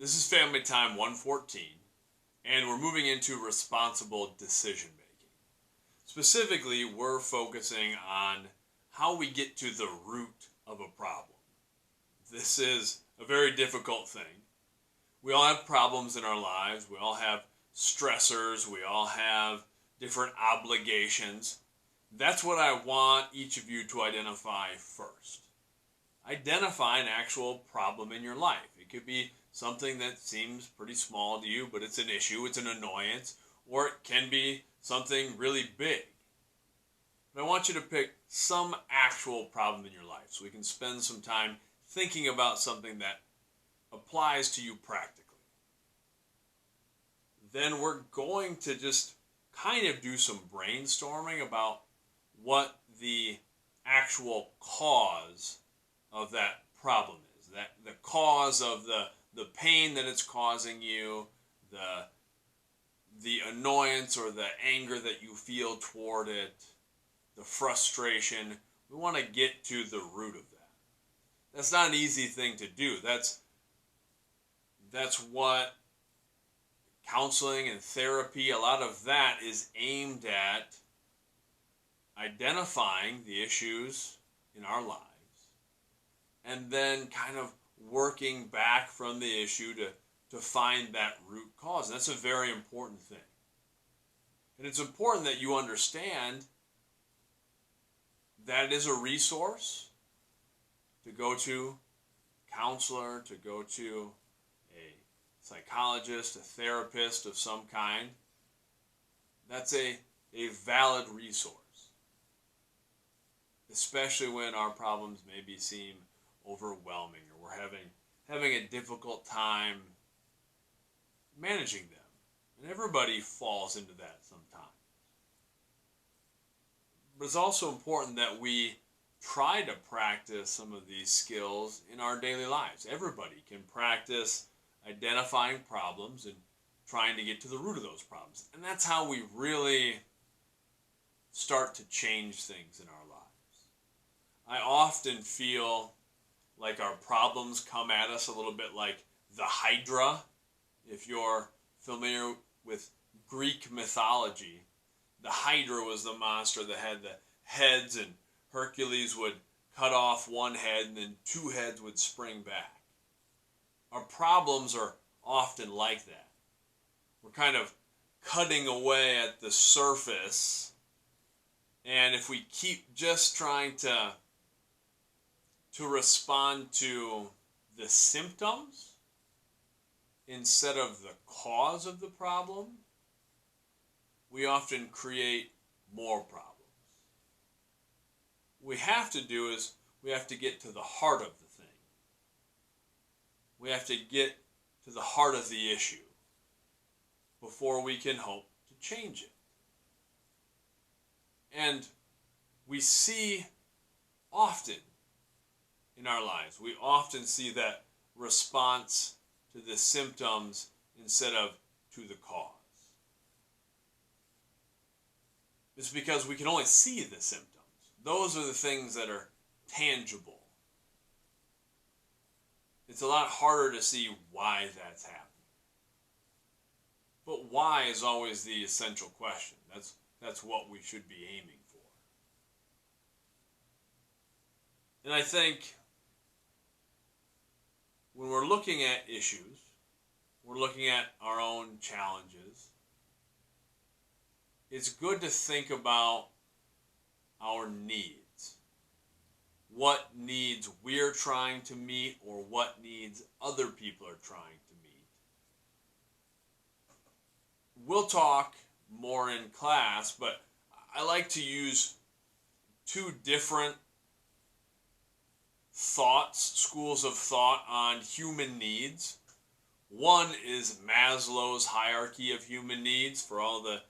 This is Family Time 114, and we're moving into responsible decision making. Specifically, we're focusing on how we get to the root of a problem. This is a very difficult thing. We all have problems in our lives. We all have stressors. We all have different obligations. That's what I want each of you to identify first. Identify an actual problem in your life. It could be something that seems pretty small to you, but it's an issue, it's an annoyance, or it can be something really big. But I want you to pick some actual problem in your life so we can spend some time thinking about something that applies to you practically. Then we're going to just kind of do some brainstorming about what the actual cause of that problem is. That the cause of the pain that it's causing you, the annoyance or the anger that you feel toward it, the frustration. We want to get to the root of that. That's not an easy thing to do. That's what counseling and therapy, a lot of that is aimed at identifying the issues in our lives and then kind of working back from the issue to find that root cause. And that's a very important thing. And it's important that you understand that it is a resource to go to a counselor, to go to a psychologist, a therapist of some kind. That's a valid resource, especially when our problems maybe seem overwhelming or we're having a difficult time managing them. And everybody falls into that sometimes. But it's also important that we try to practice some of these skills in our daily lives. Everybody can practice identifying problems and trying to get to the root of those problems. And that's how we really start to change things in our lives. I often feel like our problems come at us a little bit like the Hydra. If you're familiar with Greek mythology, the Hydra was the monster that had the heads, and Hercules would cut off one head and then two heads would spring back. Our problems are often like that. We're kind of cutting away at the surface, and if we keep just trying to respond to the symptoms instead of the cause of the problem, we often create more problems. What we have to do is we have to get to the heart of the thing. We have to get to the heart of the issue before we can hope to change it. And we see often in our lives, we often see that response to the symptoms instead of to the cause. It's because we can only see the symptoms. Those are the things that are tangible. It's a lot harder to see why that's happening. But why is always the essential question. That's what we should be aiming for. And I think when we're looking at issues, we're looking at our own challenges, it's good to think about our needs. What needs we're trying to meet or what needs other people are trying to meet. We'll talk more in class, but I like to use two different schools of thought on human needs. One is Maslow's Hierarchy of Human Needs. For all the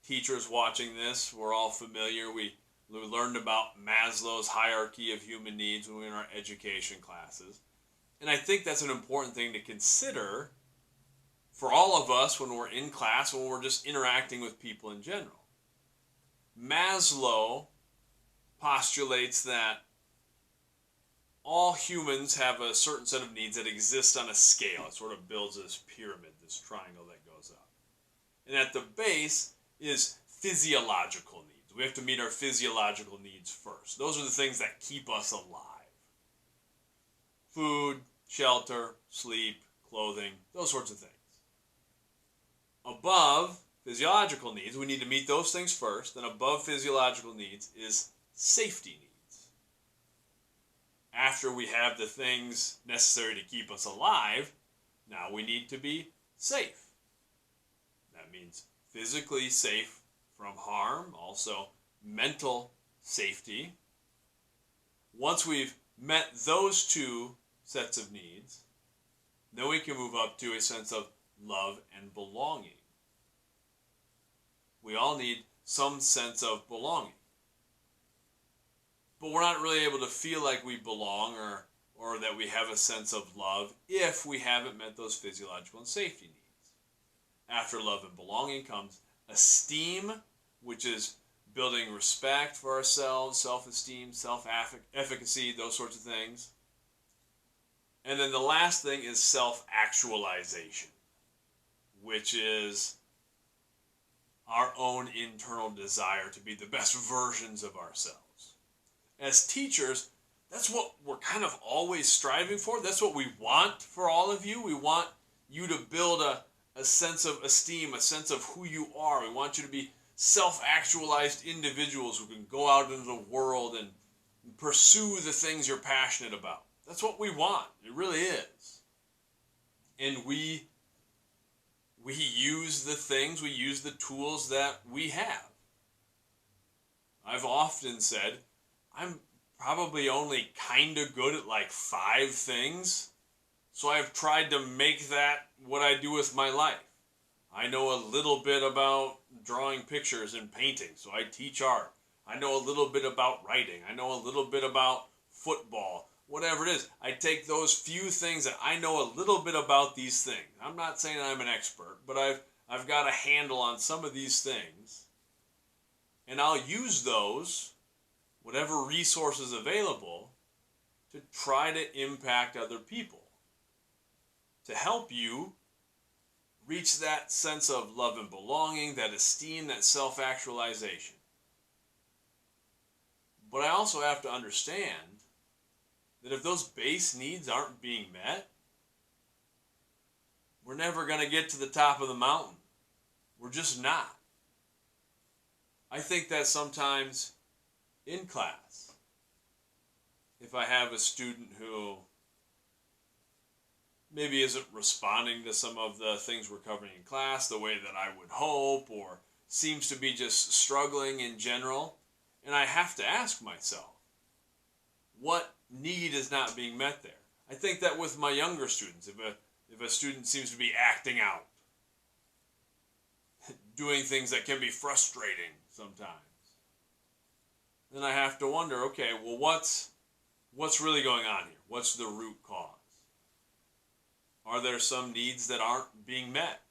teachers watching this, we're all familiar. We learned about Maslow's Hierarchy of Human Needs when we were in our education classes. And I think that's an important thing to consider for all of us when we're in class, when we're just interacting with people in general. Maslow postulates that all humans have a certain set of needs that exist on a scale. It sort of builds this pyramid, this triangle that goes up. And at the base is physiological needs. We have to meet our physiological needs first. Those are the things that keep us alive. Food, shelter, sleep, clothing, those sorts of things. Above physiological needs, we need to meet those things first. Then above physiological needs is safety needs. After we have the things necessary to keep us alive, now we need to be safe. That means physically safe from harm, also mental safety. Once we've met those two sets of needs, then we can move up to a sense of love and belonging. We all need some sense of belonging. But we're not really able to feel like we belong or that we have a sense of love if we haven't met those physiological and safety needs. After love and belonging comes esteem, which is building respect for ourselves, self-esteem, self-efficacy, those sorts of things. And then the last thing is self-actualization, which is our own internal desire to be the best versions of ourselves. As teachers, that's what we're kind of always striving for. That's what we want for all of you. We want you to build a sense of esteem, a sense of who you are. We want you to be self-actualized individuals who can go out into the world and pursue the things you're passionate about. That's what we want. It really is. And we use the things, we use the tools that we have. I've often said, I'm probably only kind of good at like 5 things, so I've tried to make that what I do with my life. I know a little bit about drawing pictures and painting, so I teach art. I know a little bit about writing. I know a little bit about football. Whatever it is, I take those few things that I know a little bit about these things. I'm not saying I'm an expert, but I've got a handle on some of these things, and I'll use those, whatever resources available, to try to impact other people, to help you reach that sense of love and belonging, that esteem, that self-actualization. But I also have to understand that if those base needs aren't being met, we're never going to get to the top of the mountain. We're just not. I think that sometimes in class, if I have a student who maybe isn't responding to some of the things we're covering in class the way that I would hope, or seems to be just struggling in general, and I have to ask myself, what need is not being met there? I think that with my younger students, if a student seems to be acting out, doing things that can be frustrating sometimes, then I have to wonder, okay, well, what's really going on here? What's the root cause? Are there some needs that aren't being met?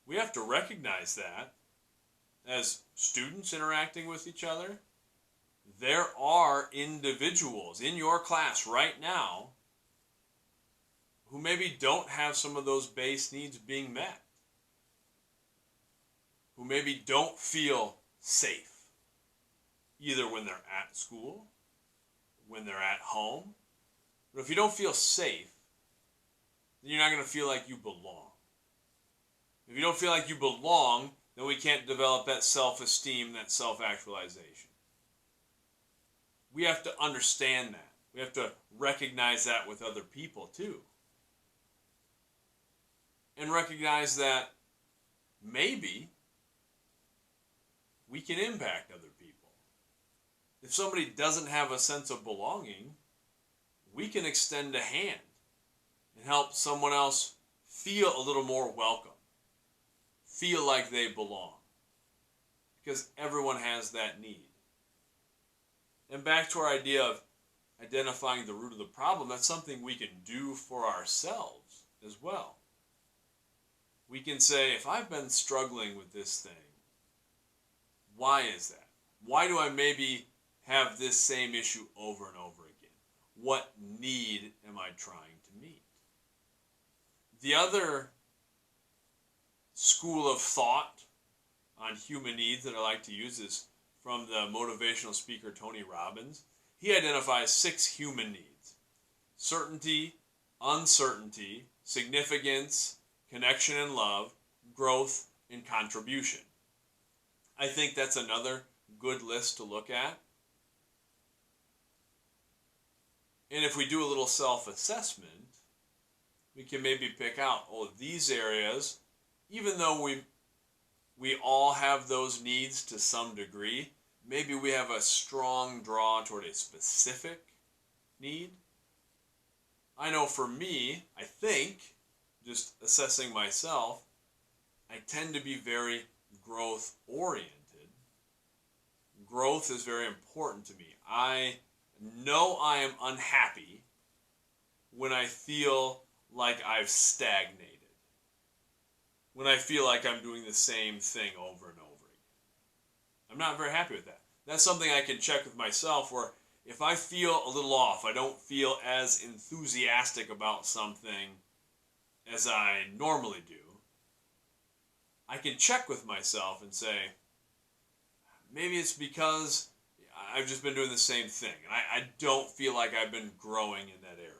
We have to recognize that as students interacting with each other. There are individuals in your class right now who maybe don't have some of those base needs being met, who maybe don't feel safe, either when they're at school, when they're at home. But if you don't feel safe, then you're not going to feel like you belong. If you don't feel like you belong, then we can't develop that self-esteem, that self-actualization. We have to understand that. We have to recognize that with other people too. And recognize that maybe we can impact other people. If somebody doesn't have a sense of belonging, we can extend a hand and help someone else feel a little more welcome, feel like they belong, because everyone has that need. And back to our idea of identifying the root of the problem, that's something we can do for ourselves as well. We can say, if I've been struggling with this thing, why is that? Why do I maybe have this same issue over and over again? what need am I trying to meet? The other school of thought on human needs that I like to use is from the motivational speaker Tony Robbins. He identifies 6 human needs: certainty, uncertainty, significance, connection and love, growth, and contribution. I think that's another good list to look at. And if we do a little self-assessment, we can maybe pick out, oh, these areas, even though we all have those needs to some degree, maybe we have a strong draw toward a specific need. I know for me, I think, just assessing myself, I tend to be very growth-oriented. Growth is very important to me. I know I am unhappy when I feel like I've stagnated. When I feel like I'm doing the same thing over and over again. I'm not very happy with that. That's something I can check with myself, where if I feel a little off, I don't feel as enthusiastic about something as I normally do, I can check with myself and say, maybe it's because I've just been doing the same thing, and I don't feel like I've been growing in that area.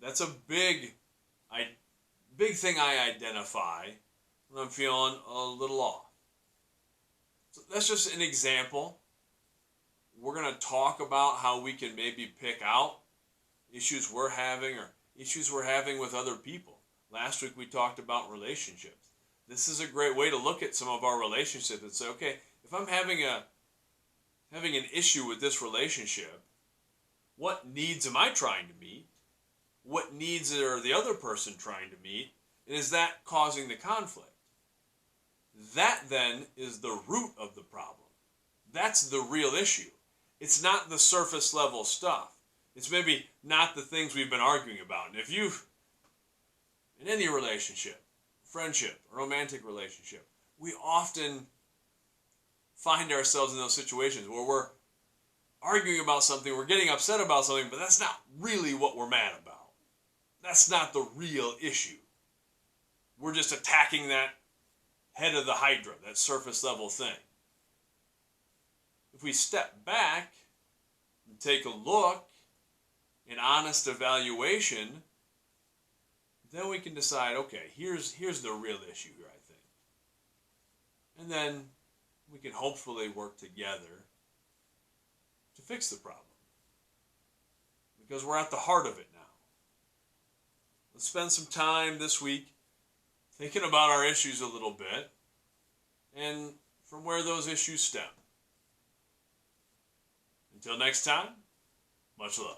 That's a big thing I identify when I'm feeling a little off. So that's just an example. We're going to talk about how we can maybe pick out issues we're having or issues we're having with other people. Last week we talked about relationships. This is a great way to look at some of our relationships and say, okay, if I'm having an issue with this relationship, what needs am I trying to meet? What needs are the other person trying to meet? And is that causing the conflict? That then is the root of the problem. That's the real issue. It's not the surface level stuff. It's maybe not the things we've been arguing about. And if you've, in any relationship, friendship, romantic relationship, we often find ourselves in those situations where we're arguing about something, we're getting upset about something, but that's not really what we're mad about. That's not the real issue. We're just attacking that head of the Hydra, that surface level thing. If we step back and take a look, an honest evaluation, then we can decide, okay, here's the real issue here, I think. And then we can hopefully work together to fix the problem. Because we're at the heart of it now. Let's spend some time this week thinking about our issues a little bit and from where those issues stem. Until next time, much love.